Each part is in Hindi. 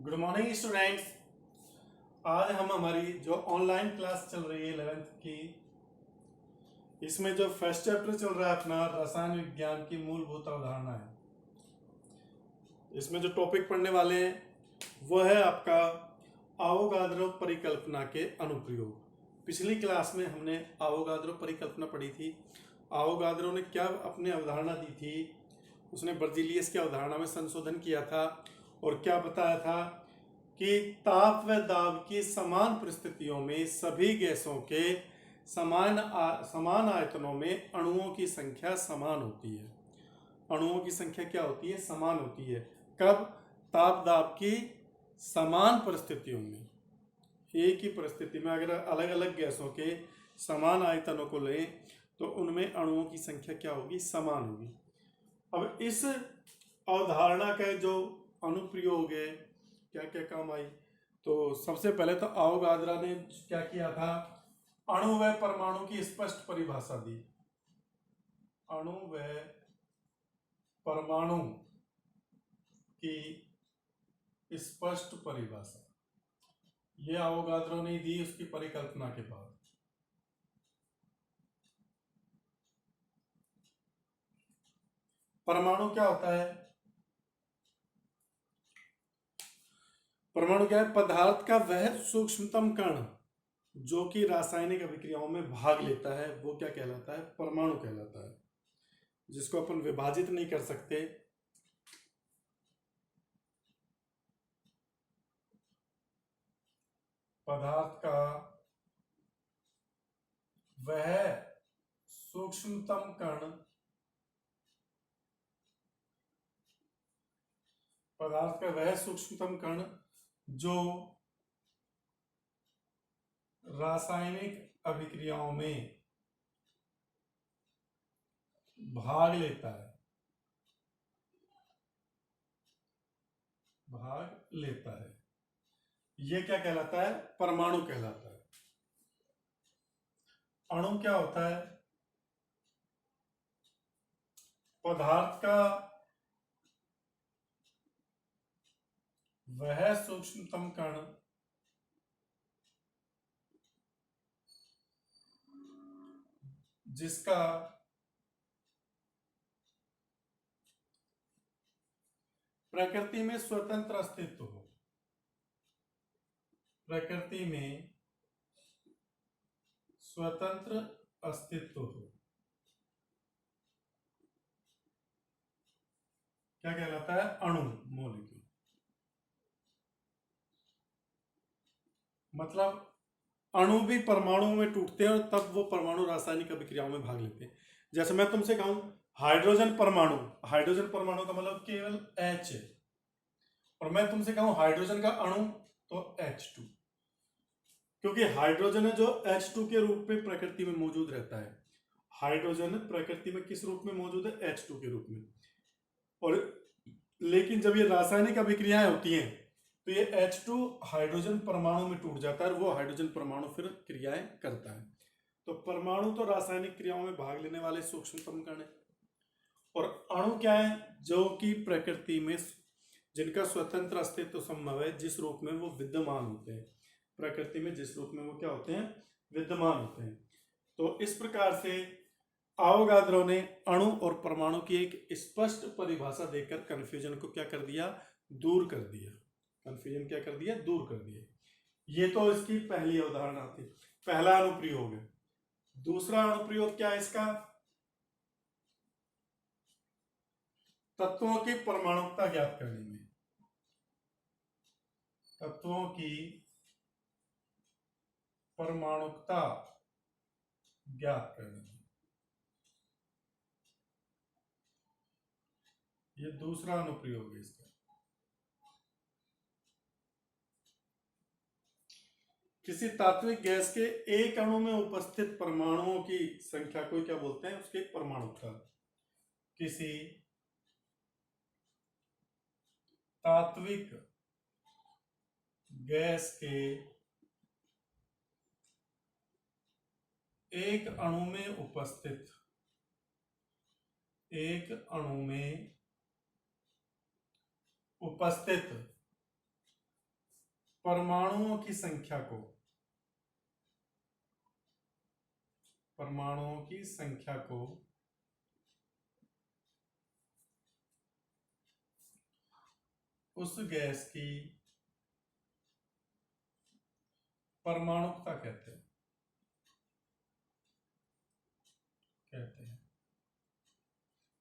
Good morning students. आज हम हमारी जो ऑनलाइन क्लास चल रही है 11th की, इसमें जो फर्स्ट चैप्टर चल रहा है अपना रसायन विज्ञान की मूलभूत अवधारणा है। इसमें जो टॉपिक पढ़ने वाले हैं वो है आपका आवोगाद्रो परिकल्पना के अनुप्रयोग। पिछली क्लास में हमने आवोगाद्रो परिकल्पना पढ़ी थी। आवोगाद्रो ने क्या अपनी अवधारणा दी थी, उसने बर्जीलियस की अवधारणा में संशोधन किया था और क्या बताया था कि ताप व दाब की समान परिस्थितियों में सभी गैसों के समान आयतनों में अणुओं की संख्या समान होती है। अणुओं की संख्या क्या होती है? समान होती है। कब? ताप दाब की समान परिस्थितियों में। एक ही परिस्थिति में अगर अलग अलग गैसों के समान आयतनों को लें तो उनमें अणुओं की संख्या क्या होगी? समान होगी। अब इस अवधारणा का जो अनुप्रयोग है, क्या क्या काम आई, तो सबसे पहले तो आवोगाद्रो ने क्या किया था, अणु व परमाणु की स्पष्ट परिभाषा दी। अणु व परमाणु की स्पष्ट परिभाषा ये आवोगाद्रो ने दी उसकी परिकल्पना के बाद। परमाणु क्या होता है? परमाणु क्या है? पदार्थ का वह सूक्ष्मतम कण जो कि रासायनिक अभिक्रियाओं में भाग लेता है वो क्या कहलाता है? परमाणु कहलाता है। जिसको अपन विभाजित नहीं कर सकते, पदार्थ का वह सूक्ष्मतम कण, पदार्थ का वह सूक्ष्मतम कण जो रासायनिक अभिक्रियाओं में भाग लेता है, भाग लेता है, ये क्या कहलाता है? परमाणु कहलाता है। अणु क्या होता है? पदार्थ का वह सूक्ष्मतम कण जिसका प्रकृति में स्वतंत्र अस्तित्व हो, प्रकृति में स्वतंत्र अस्तित्व हो, क्या कहलाता है? अणु, मॉलिक्यूल। मतलब अणु भी परमाणु में टूटते हैं और तब वो परमाणु रासायनिक अभिक्रियाओं में भाग लेते हैं। जैसे मैं तुमसे कहूं हाइड्रोजन परमाणु, हाइड्रोजन परमाणु का मतलब केवल H है, और मैं तुमसे कहूं हाइड्रोजन का अणु तो H2, क्योंकि हाइड्रोजन है जो H2 के रूप में प्रकृति में मौजूद रहता है। हाइड्रोजन प्रकृति में किस रूप में मौजूद है? H2 के रूप में। और लेकिन जब ये रासायनिक अभिक्रियाएं होती हैं तो ये H2 हाइड्रोजन परमाणु में टूट जाता है और वो हाइड्रोजन परमाणु फिर क्रियाएं करता है। तो परमाणु तो रासायनिक क्रियाओं में भाग लेने वाले सूक्ष्मतम कण है, और अणु क्या है? जो कि प्रकृति में जिनका स्वतंत्र अस्तित्व संभव है, जिस रूप में वो विद्यमान होते हैं, प्रकृति में जिस रूप में वो क्या होते हैं? विद्यमान होते हैं। तो इस प्रकार से आवोगाद्रो ने अणु और परमाणु की एक स्पष्ट परिभाषा देकर कंफ्यूजन को क्या कर दिया? दूर कर दिया। कंफ्यूजन क्या कर दिया? दूर कर दिया। ये तो इसकी पहली अवधारणा थी, पहला अनुप्रयोग है। दूसरा अनुप्रयोग क्या है इसका? तत्वों की परमाणुकता ज्ञात करने में, तत्वों की परमाणुकता ज्ञात करने में, ये दूसरा अनुप्रयोग है इसका। किसी तात्विक गैस के एक अणु में उपस्थित परमाणुओं की संख्या को क्या बोलते हैं? उसकी परमाणुकता। किसी तात्विक गैस के एक अणु में उपस्थित, एक अणु में उपस्थित परमाणुओं की संख्या को, परमाणुओं की संख्या को उस गैस की परमाणुकता कहते हैं।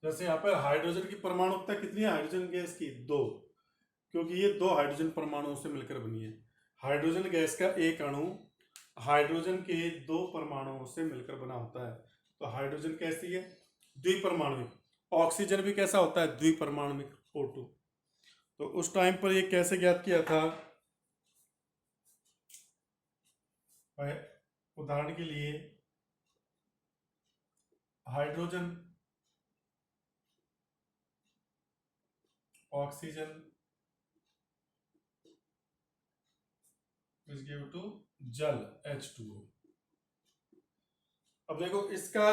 जैसे यहाँ पर हाइड्रोजन की परमाणुकता कितनी है हाइड्रोजन गैस की? 2, क्योंकि ये 2 हाइड्रोजन परमाणुओं से मिलकर बनी है। हाइड्रोजन गैस का एक अणु हाइड्रोजन के 2 परमाणुओं से मिलकर बना होता है। तो हाइड्रोजन कैसी है? द्विपरमाणुक। ऑक्सीजन भी कैसा होता है? द्विपरमाणुक, O2। तो उस टाइम पर ये कैसे ज्ञात किया था? उदाहरण के लिए hydrogen, oxygen is give to जल, H2O। अब देखो इसका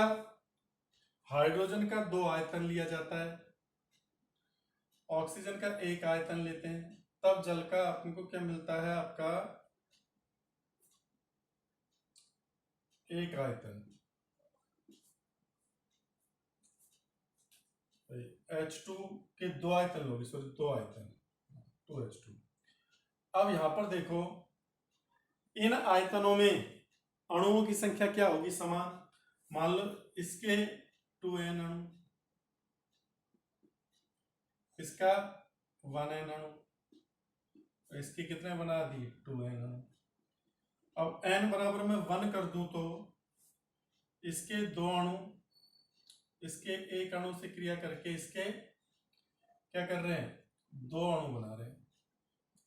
हाइड्रोजन का 2 आयतन लिया जाता है, ऑक्सीजन का 1 आयतन लेते हैं, तब जल का अपने को क्या मिलता है? आपका 1 आयतन। H2 के 2 आयतन लोगे, सॉरी 2 आयतन, 2H2। अब यहां पर देखो इन आयतनों में अणुओं की संख्या क्या होगी? समान। मान लो इसके 2n अणु, इसका 1n अणु, इसके कितने बना दिए? 2n अणु। अब n बराबर में 1 कर दूं तो इसके 2 अणु इसके 1 अणु से क्रिया करके इसके क्या कर रहे हैं? 2 अणु बना रहे हैं।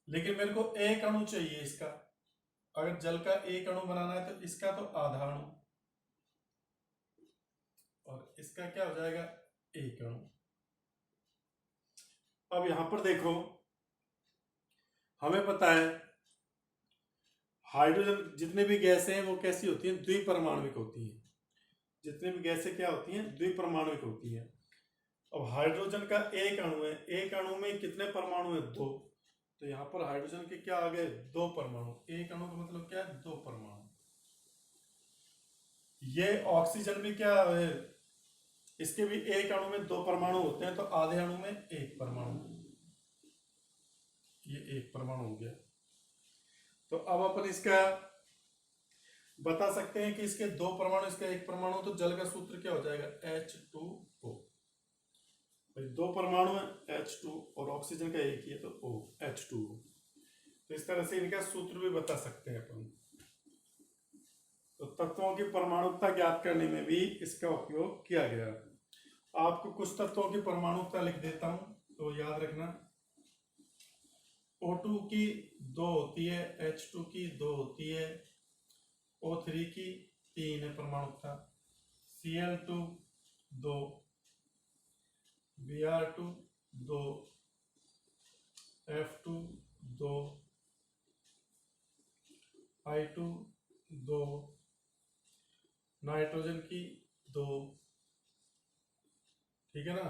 लेकिन मेरे को 1 अणु चाहिए इसका। अगर जल का 1 अणु बनाना है तो इसका तो आधा अणु और इसका क्या हो जाएगा? 1 अणु। अब यहां पर देखो हमें पता है हाइड्रोजन जितने भी गैसें हैं वो कैसी होती हैं? द्विपरमाणुक होती हैं। जितने भी गैसें क्या होती हैं? द्विपरमाणुक होती हैं। अब हाइड्रोजन का 1 अणु है, 1 अणु में कितने परमाणु है? 2। तो यहाँ पर हाइड्रोजन के क्या आ गए? 2 परमाणु। 1 अणु का मतलब क्या है? 2 परमाणु। ये ऑक्सीजन भी क्या है? इसके भी 1 अणु में 2 परमाणु होते हैं, तो आधे अणु में 1 परमाणु, ये 1 परमाणु हो गया। तो अब अपन इसका बता सकते हैं कि इसके 2 परमाणु, इसका 1 परमाणु, तो जल का सूत्र क्या हो जाएगा? H2O। 2 परमाणु है H2 और ऑक्सीजन का 1 ही है तो O, H2O। तो इस तरह से इनका सूत्र भी बता सकते हैं अपन। तो तत्वों की परमाणुकता ज्ञात करने में भी इसका उपयोग किया गया। आपको कुछ तत्वों की परमाणुकता लिख देता हूं तो याद रखना। O2 की 2 होती है, H2 की 2 होती है, O3 की 3 है परमाणुकता, Cl2 2, Br2 2, F2 2, I2 2, nitrogen की 2। ठीक है ना?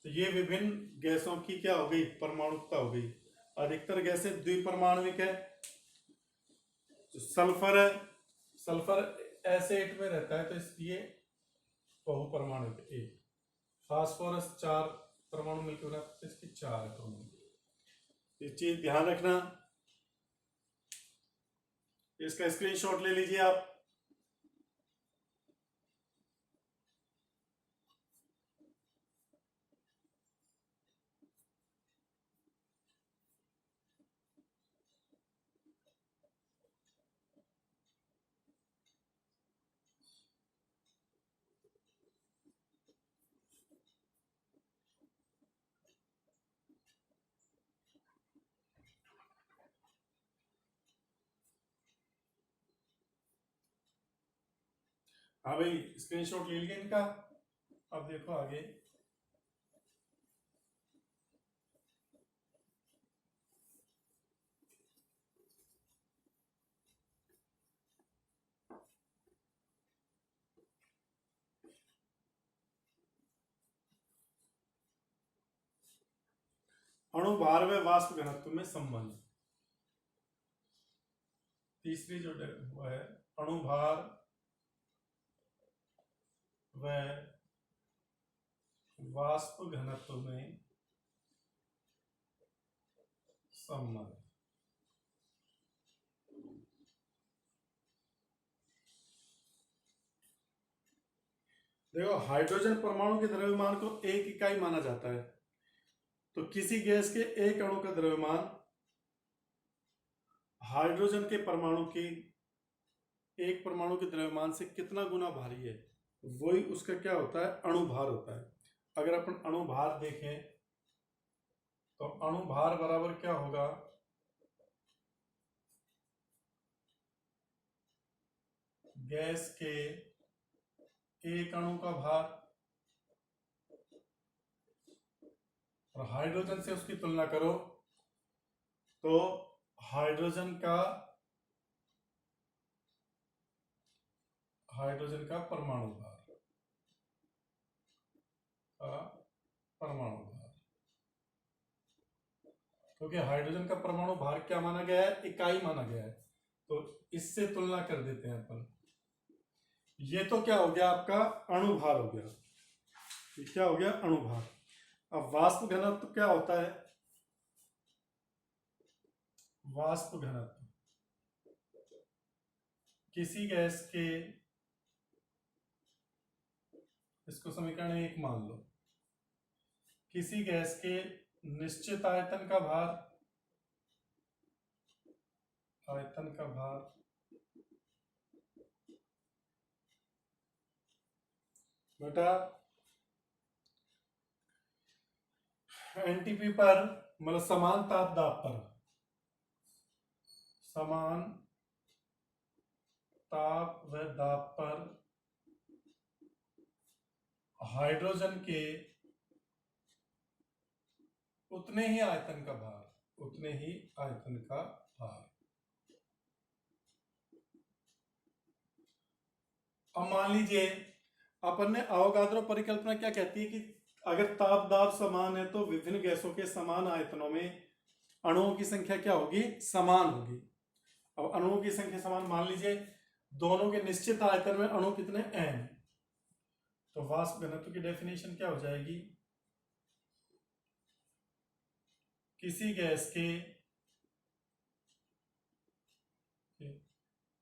तो ये विभिन्न गैसों की क्या हो गई? परमाणुकता हो गई। अधिकतर गैसें द्विपरमाणुक है। तो सल्फर है, सल्फर एसिड में रहता है तो इसलिए बहुपरमाणुक है 1। फास्फोरस 4 परमाणु मिलकर बना तो इसकी 4 है परमाणु। ये चीज ध्यान रखना, इसका स्क्रीनशॉट ले लीजिए आप। हाँ भाई, स्क्रीनशॉट ले लिया इनका। अब देखो आगे। अणु भार व वाष्प घनत्व में संबंध। तीसरी जो वो है अणुभार व वाष्प घनत्व में संबंध। देखो हाइड्रोजन परमाणु के द्रव्यमान को 1 इकाई माना जाता है, तो किसी गैस के एक अणु का द्रव्यमान हाइड्रोजन के परमाणु की एक परमाणु के द्रव्यमान से कितना गुना भारी है, वही उसका क्या होता है, अणुभार होता है। अगर अपन अणुभार देखें तो अणुभार बराबर क्या होगा, गैस के एक अणु का भार और हाइड्रोजन से उसकी तुलना करो तो हाइड्रोजन का परमाणु भार क्योंकि हाइड्रोजन का परमाणु भार क्या माना गया है, इकाई माना गया है, तो इससे तुलना कर देते हैं अपन। ये तो क्या हो गया आपका अणुभार हो गया, ये क्या हो गया अणुभार। अब वाष्प घनत्व क्या होता है, वाष्प घनत्व किसी गैस के, इसको समीकरण 1 मान लो, किसी गैस के निश्चित आयतन का भार, बेटा एनटीपी पर, मतलब समान ताप दाब पर, समान ताप व दाब पर हाइड्रोजन के उतने ही आयतन का भार, अब मान लीजिए अपन ने अवोगाद्रो परिकल्पना क्या कहती है कि अगर ताप दाब समान है तो विभिन्न गैसों के समान आयतनों में अणुओं की संख्या क्या होगी, समान होगी। अब अणुओं की संख्या समान, मान लीजिए दोनों के निश्चित आयतन में अणु कितने n, तो वाष्प घनत्व की डेफिनेशन क्या हो जाएगी, किसी गैस के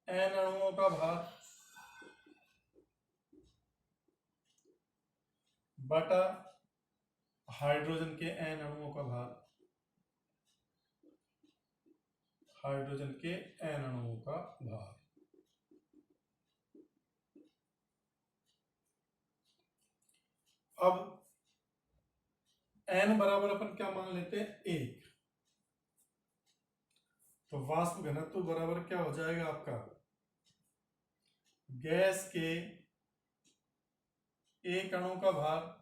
n अणुओं का भार बटा हाइड्रोजन के n अणुओं का भार, अब n बराबर अपन क्या मान लेते हैं, 1, तो वाष्प घनत्व बराबर क्या हो जाएगा आपका, गैस के एक अणु का भार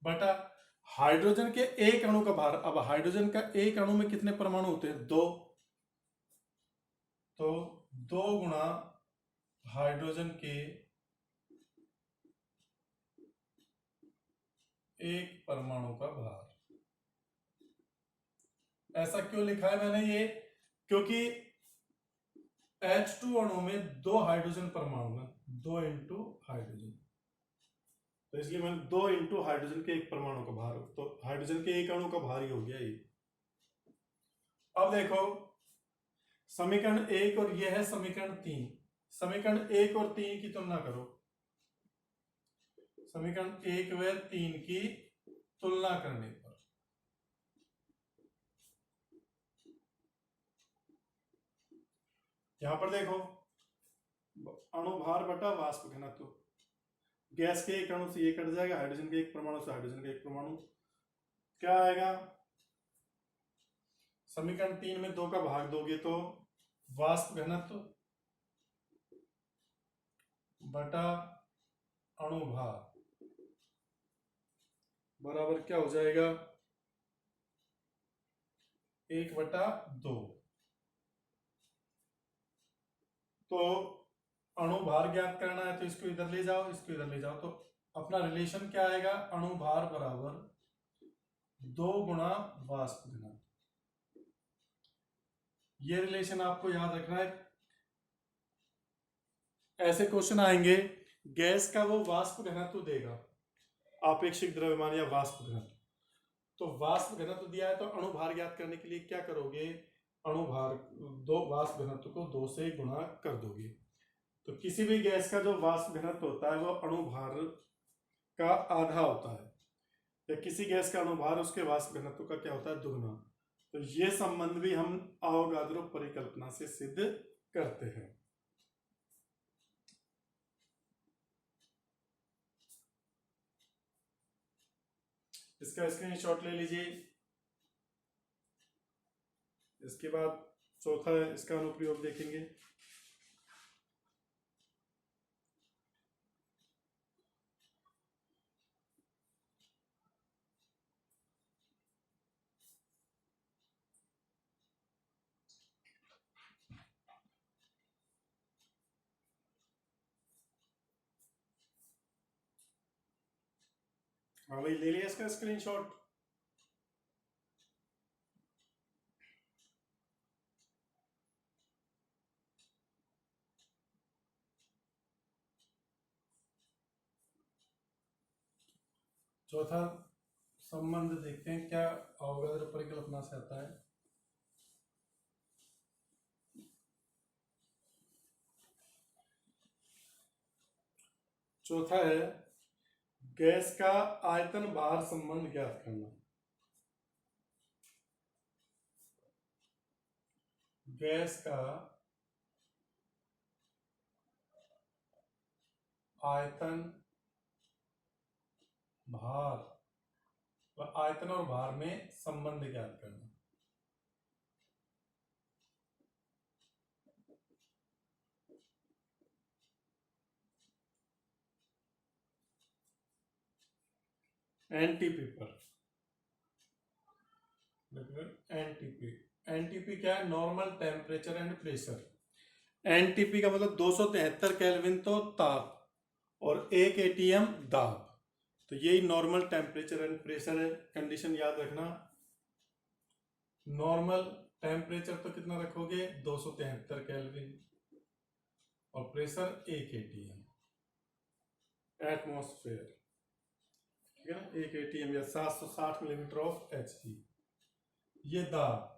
बटा हाइड्रोजन के एक अणु का भार। अब हाइड्रोजन का एक अणु में कितने परमाणु होते हैं, 2, तो 2 गुणा हाइड्रोजन के एक परमाणु का भार। ऐसा क्यों लिखा है मैंने ये, क्योंकि H2 अणु में 2 हाइड्रोजन परमाणु है, 2 इंटू हाइड्रोजन, तो इसलिए मैंने 2 इंटू हाइड्रोजन के एक परमाणु का भार, तो हाइड्रोजन के एक अणु का भार ही हो गया ये। अब देखो समीकरण 1 और यह है समीकरण 3, समीकरण 1 और 3 की तुलना करो, समीकरण 1 व 3 की तुलना करने पर यहां पर देखो अणुभार बटा वाष्प घनत्व, गैस के एक अणु से ये कट जाएगा, हाइड्रोजन के एक परमाणु से हाइड्रोजन के एक परमाणु, क्या आएगा, समीकरण 3 में 2 का भाग दोगे तो वाष्प घनत्व बटा अणुभार बराबर क्या हो जाएगा, 1/2। तो अणुभार ज्ञात करना है तो इसको इधर ले जाओ, इसको इधर ले जाओ, तो अपना रिलेशन क्या आएगा, अणुभार बराबर 2 गुणा वाष्प घनत्व। ये रिलेशन आपको याद रखना है। ऐसे क्वेश्चन आएंगे, गैस का वो वाष्प घनत्व देगा, आपेक्षिक द्रव्यमान या वाष्प घनत्व। तो वाष्प घनत्व दिया है तो अणुभार ज्ञात करने के लिए क्या करोगे, अणुभार दो वाष्प घनत्व को 2 से गुणा कर दोगे। तो किसी भी गैस का जो वाष्प घनत्व होता है वो अणुभार का आधा होता है, या किसी गैस का अणुभार उसके वाष्प घनत्व का क्या होता है, दुगुना। तो ये संबंध भी हम अवोगाद्रो परिकल्पना से सिद्ध करते हैं। इसका स्क्रीनशॉट ले लीजिए। इसके बाद चौथा है, इसका अनुप्रयोग देखेंगे। हाँ भाई, ले लिया इसका स्क्रीनशॉट। चौथा संबंध देखते हैं क्या अवोगाद्रो परिकल्पना से आता है। चौथा है गैस का आयतन भार संबंध ज्ञात करना। गैस का आयतन भार, आयतन और भार में संबंध ज्ञात करना। एनटीपी पर, एनटीपी, एनटीपी क्या है, normal temperature and pressure. NTP का मतलब 273 केल्विन तो ताप और 1 एटीएम दाब। तो यही नॉर्मल टेम्परेचर एंड प्रेशर है। कंडीशन याद रखना, नॉर्मल टेम्परेचर तो कितना रखोगे, 273 केल्विन, और प्रेशर 1 एटीएम एटमॉस्फेयर, ठीक है ना, 1 एटीएम या 760 मिलीमीटर ऑफ एचजी, ये दाब।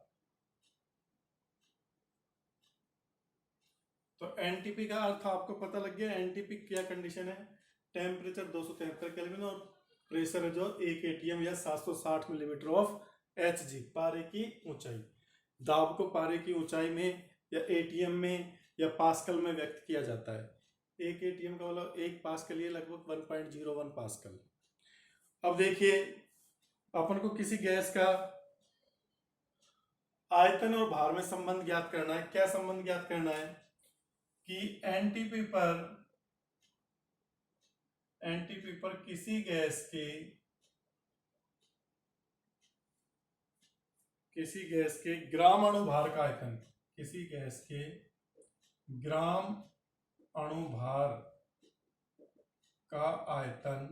तो एनटीपी का अर्थ आपको पता लग गया। एनटीपी क्या कंडीशन है, टेम्परेचर 273 केल्विन और प्रेशर है जो 1 एटीएम या 760 मिलीमीटर ऑफ एचजी, पारे की ऊंचाई। दाब को पारे की ऊंचाई में या एटीएम में या पास्कल में व्यक्त किया जाता है। 1 एटीएम का मतलब 1 पास्कल, ये लगभग 1.01 पास्कल। अब देखिए, अपन को किसी गैस का आयतन और भार में संबंध ज्ञात करना है। क्या संबंध ज्ञात करना है कि एनटीपी पर किसी गैस के ग्राम अणुभार का आयतन, किसी गैस के ग्राम अणुभार का आयतन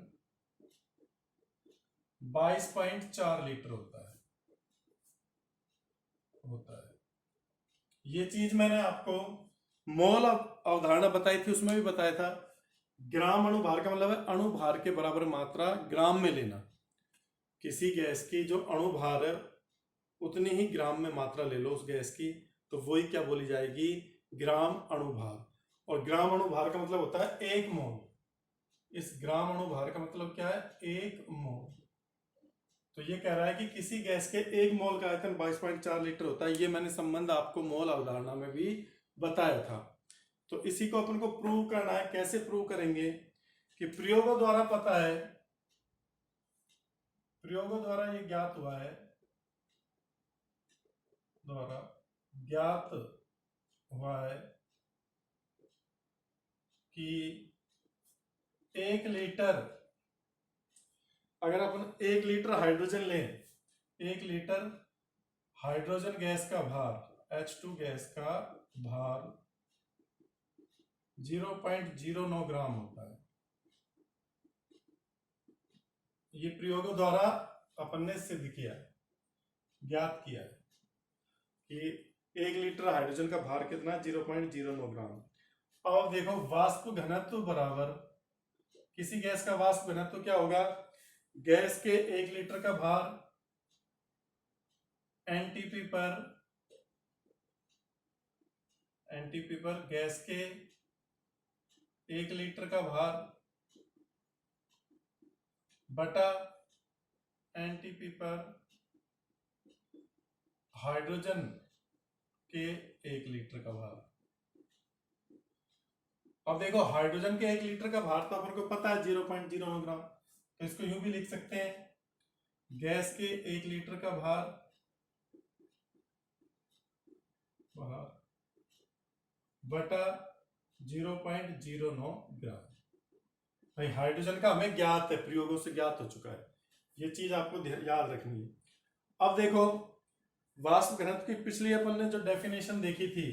22.4 लीटर होता है। ये चीज मैंने आपको मोल अवधारणा बताई थी, उसमें भी बताया था। ग्राम अणुभार का मतलब है अणुभार के बराबर मात्रा ग्राम में लेना। किसी गैस की जो अणुभार है उतनी ही ग्राम में मात्रा ले लो उस गैस की, तो वही क्या बोली जाएगी, ग्राम अणुभार। और ग्राम अणुभार का मतलब होता है 1 मोल। इस ग्राम अणुभार का मतलब क्या है, 1 मोल। तो ये कह रहा है कि किसी गैस के 1 मोल का आयतन 22.4 लीटर होता है। ये मैंने संबंध आपको मोल अवधारणा में भी बताया था। तो इसी को अपन को प्रूव करना है। कैसे प्रूव करेंगे कि प्रयोगों द्वारा पता है, प्रयोगों द्वारा ये ज्ञात हुआ है, कि 1 लीटर, अगर अपन 1 लीटर हाइड्रोजन लें, 1 लीटर हाइड्रोजन गैस का भार, H2 गैस का भार 0.09 ग्राम होता है। ये प्रयोगों द्वारा अपन ने सिद्ध किया है, ज्ञात किया है कि 1 लीटर हाइड्रोजन का भार कितना है, 0.09 ग्राम। अब देखो वाष्प घनत्व बराबर, किसी गैस का वाष्प घनत्व क्या होगा, गैस के 1 लीटर का भार एनटीपी पर गैस के 1 लीटर का भार बटा एनटीपी पर हाइड्रोजन के 1 लीटर का भार। अब देखो हाइड्रोजन के 1 लीटर का भार तो अपन को पता है 0.09 ग्राम, तो इसको यूं भी लिख सकते हैं, गैस के 1 लीटर का भार बटा 0.09 ग्राम। भाई हाइड्रोजन का हमें ज्ञात है, प्रयोगों से ज्ञात हो चुका है, ये चीज आपको याद रखनी है। अब देखो वाष्प घनत्व की पिछली अपन ने जो डेफिनेशन देखी थी,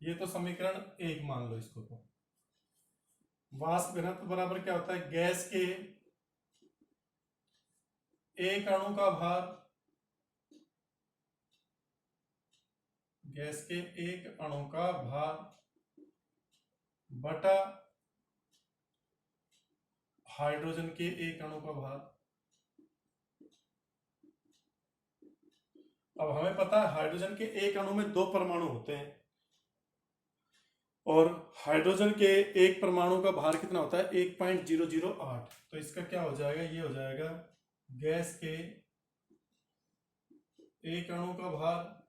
ये तो समीकरण 1 मान लो इसको। तो वाष्प घनत्व बराबर क्या होता है, गैस के 1 अणु का भार, गैस के 1 अणु का भार बटा हाइड्रोजन के 1 अणु का भार। अब हमें पता है हाइड्रोजन के 1 अणु में 2 परमाणु होते हैं, और हाइड्रोजन के 1 परमाणु का भार कितना होता है, 1.008। तो इसका क्या हो जाएगा, ये हो जाएगा गैस के 1 अणु का भार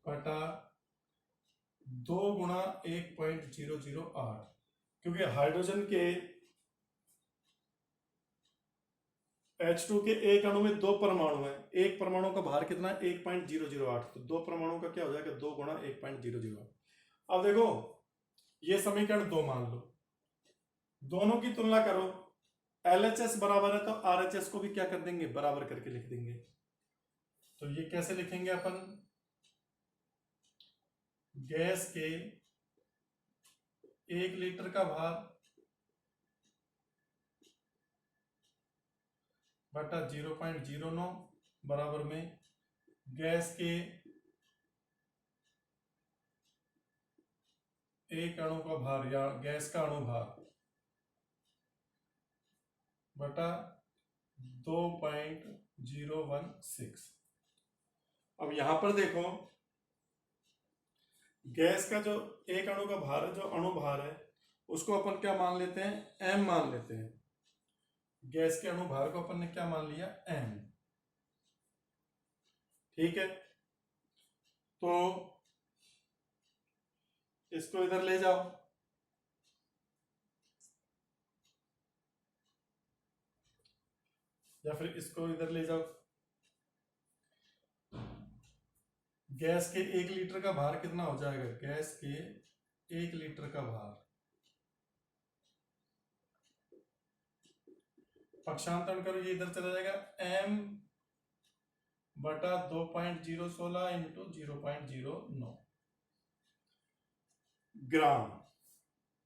बटा 2 गुणा 1.008, क्योंकि हाइड्रोजन के H2 के 1 अणु में 2 परमाणु है, 1 परमाणु का भार कितना है, 1.008। तो 2 परमाणु का क्या हो जाएगा, 2 गुणा 1.008। अब देखो ये समीकरण 2 मान लो, दोनों की तुलना करो, LHS बराबर है तो RHS को भी क्या कर देंगे, बराबर करके लिख देंगे। तो ये कैसे लिखेंगे अपन, गैस के 1 लीटर का भार बटा 0.09 बराबर में गैस के 1 अणु का भार या गैस का अणु भार बटा 2.016। अब यहां पर देखो गैस का जो 1 अणु का भार है, जो अणु भार है, उसको अपन क्या मान लेते हैं, m मान लेते हैं। गैस के अणु भार को अपन ने क्या मान लिया, m। ठीक है, तो इसको इधर ले जाओ, या फिर इसको इधर ले जाओ। गैस के 1 लीटर का भार कितना हो जाएगा, गैस के 1 लीटर का भार, पक्षांतरण करो, ये इधर चला जाएगा, m बटा 2.016 इंटू 0.09 ग्राम।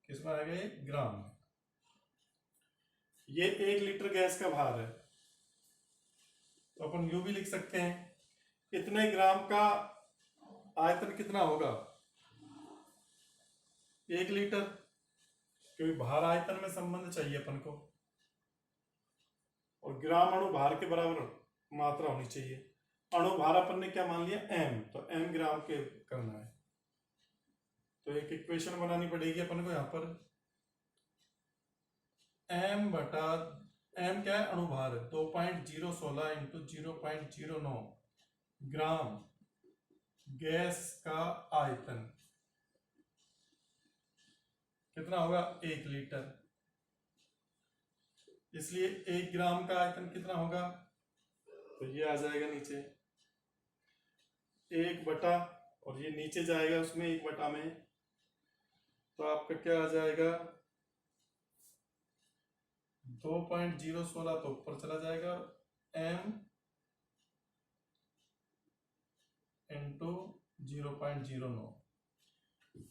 किसमें आ गए, ग्राम में। ये 1 लीटर गैस का भार है, तो अपन यूं भी लिख सकते हैं, इतने ग्राम का आयतन कितना होगा, 1 लीटर, क्योंकि भार आयतन में संबंध चाहिए अपन को, और ग्राम अणु भार के बराबर मात्रा होनी चाहिए। अणु भार अपन ने क्या मान लिया, m, तो m ग्राम के करना है। तो एक इक्वेशन बनानी पड़ेगी अपन को, यहां पर m बटा m क्या है, अणु भार, 2.016 इंटू 0.09 ग्राम गैस का आयतन कितना होगा, 1 लीटर। इसलिए 1 ग्राम का आयतन कितना होगा, तो ये आ जाएगा नीचे 1 बटा, और ये नीचे जाएगा उसमें 1 बटा में, तो आपका क्या आ जाएगा, 2.016 तो ऊपर चला जाएगा, m इंटू 0.09।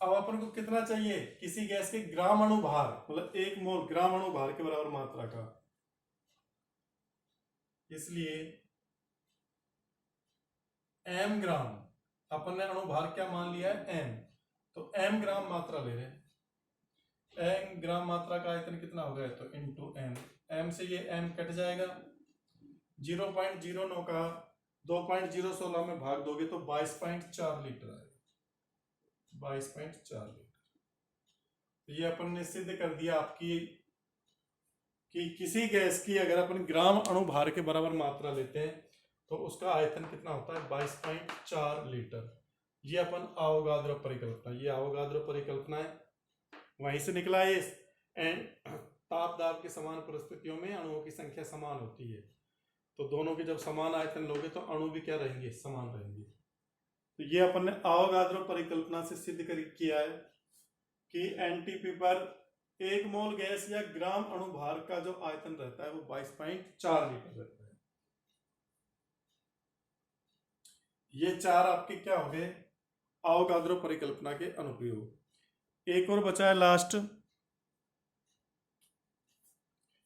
अब अपन को कितना चाहिए, किसी गैस के ग्राम अणु भार, मतलब 1 मोल ग्राम अणु भार के बराबर मात्रा का। इसलिए m ग्राम, अपन ने अणुभार क्या मान लिया है m, तो m ग्राम मात्रा ले रहे हैं। m ग्राम मात्रा का आयतन कितना हो गया, तो इंटू m से ये m कट जाएगा, 0.09 का 2.016 में भाग दोगे तो 22.4 लीटर आएगा, 22.4 लीटर। तो ये अपन ने सिद्ध कर दिया आपकी कि किसी गैस की अगर अपन ग्राम अणुभार के बराबर मात्रा लेते हैं तो उसका आयतन कितना होता है, 22.4 लीटर। ये अपन अवोगाद्रो परिकल्पना, ये अवोगाद्रो परिकल्पना है, वहीं से निकला ये। ताप दाब के समान परिस्थितियों में अणुओं की संख्या समान होती है, तो दोनों के जब समान आयतन लोगे तो अणु भी क्या रहेंगे, समान रहेंगे। तो ये अपन ने अवोगाद्रो परिकल्पना से सिद्ध किया है कि एनटीपी पर 1 मोल गैस या ग्राम अणुभार का जो आयतन रहता है वो 22.4 लीटर रहता है। ये 4 आपके क्या हो गए, अवोगाद्रो परिकल्पना के अनुप्रयोग। एक और बचा है लास्ट,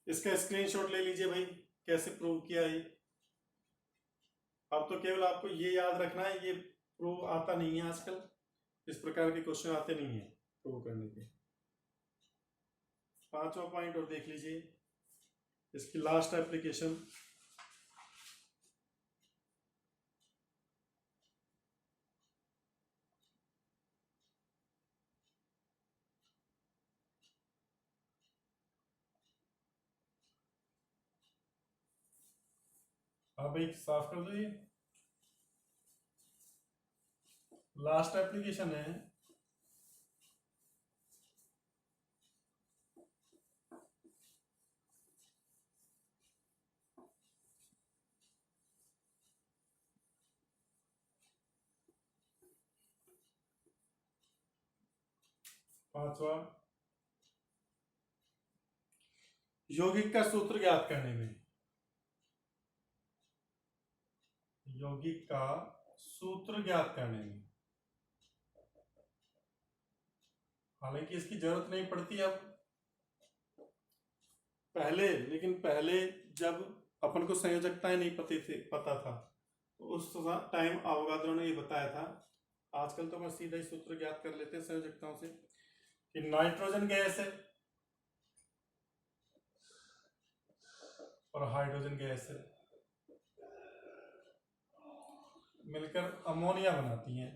इसका स्क्रीनशॉट ले लीजिए भाई, कैसे प्रूव किया है। अब तो केवल आपको ये याद रखना है, ये प्रूव आता नहीं है आजकल, इस प्रकार के क्वेश्चन आते नहीं है प्रूव करने के। 5वां पॉइंट और देख लीजिए, इसकी लास्ट एप्लीकेशन। हाँ भाई साफ कर दो, ये लास्ट एप्लीकेशन है। पांचवा, यौगिक का सूत्र ज्ञात करने में, यौगिक का सूत्र ज्ञात करने में, हालांकि इसकी जरूरत नहीं पड़ती अब, पहले, लेकिन पहले जब अपन को संयोजकताएं नहीं पता था तो उस टाइम अवोगाद्रो ने ये बताया था। आजकल तो हम सीधा ही सूत्र ज्ञात कर लेते हैं संयोजकताओं से, कि नाइट्रोजन गैस है और हाइड्रोजन गैस है, मिलकर अमोनिया बनाती हैं।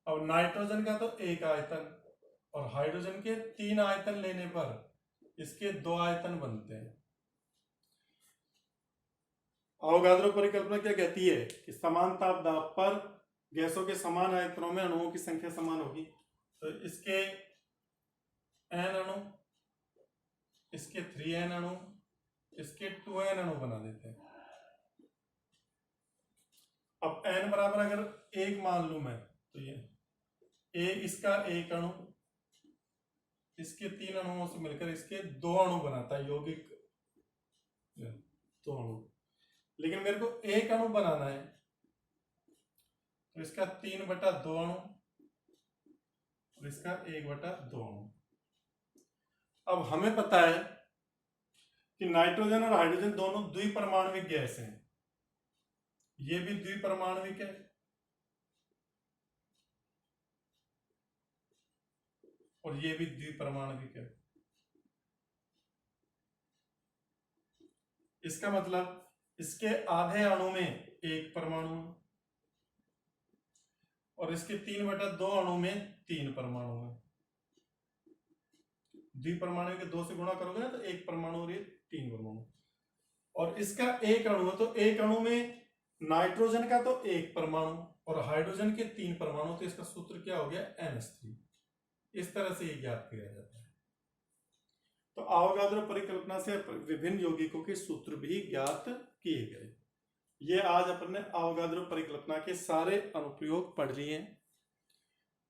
अब नाइट्रोजन का तो 1 आयतन और हाइड्रोजन के 3 आयतन लेने पर इसके 2 आयतन बनते हैं। अवोगाद्रो परिकल्पना क्या कहती है कि समान ताप दाब पर गैसों के समान आयतनों में अणुओं की संख्या समान होगी। तो इसके n अणु, इसके 3n अणु, इसके 2n अणु बना देते हैं। अब n बराबर अगर 1 मान लू मैं, तो ये a इसका 1 अणु, इसके 3 अणुओं से मिलकर इसके 2 अणु बनाता है, यौगिक 2 अणु। लेकिन मेरे को 1 अणु बनाना है, तो इसका 3/2 अणु और इसका 1/2 अणु। अब हमें पता है कि नाइट्रोजन और हाइड्रोजन दोनों द्विपरमाणविक गैस हैं, ये भी द्विपरमाणविक है और ये भी द्विपरमाणविक है। इसका मतलब इसके आधे अणु में 1 परमाणु और इसके 3/2 अणु में 3 परमाणु है। द्विपरमाणु के 2 से गुणा करोगे ना तो 1 परमाणु और ये 3 परमाणु। और इसका 1 अणु है, तो 1 अणु में नाइट्रोजन का तो 1 परमाणु और हाइड्रोजन के 3 परमाणु, तो इसका सूत्र क्या हो गया, NH3। इस तरह से ये ज्ञात किया जाता है। तो अवोगाद्रो परिकल्पना से विभिन्न यौगिकों के सूत्र भी ज्ञात किए गए। ये आज अपन ने अवोगाद्रो परिकल्पना के सारे अनुप्रयोग पढ़ लिए।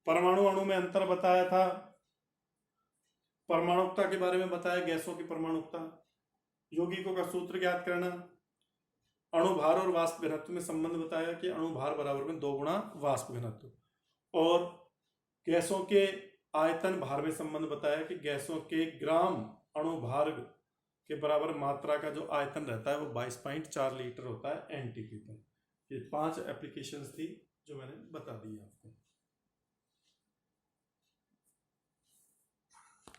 परमाणु अणु में अंतर बताया था, परमाणुकता के बारे में बताया, गैसों की परमाणुकता, यौगिकों का सूत्र ज्ञात करना, अणुभार और वाष्प घनत्व में संबंध बताया कि अणुभार बराबर में 2 गुणा वाष्प घनत्व, और गैसों के आयतन भार में संबंध बताया कि गैसों के ग्राम अणुभार के बराबर मात्रा का जो आयतन रहता है वो 22.4 लीटर होता है एनटीपी पर। ये 5 एप्लीकेशंस थी जो मैंने बता दी आपको।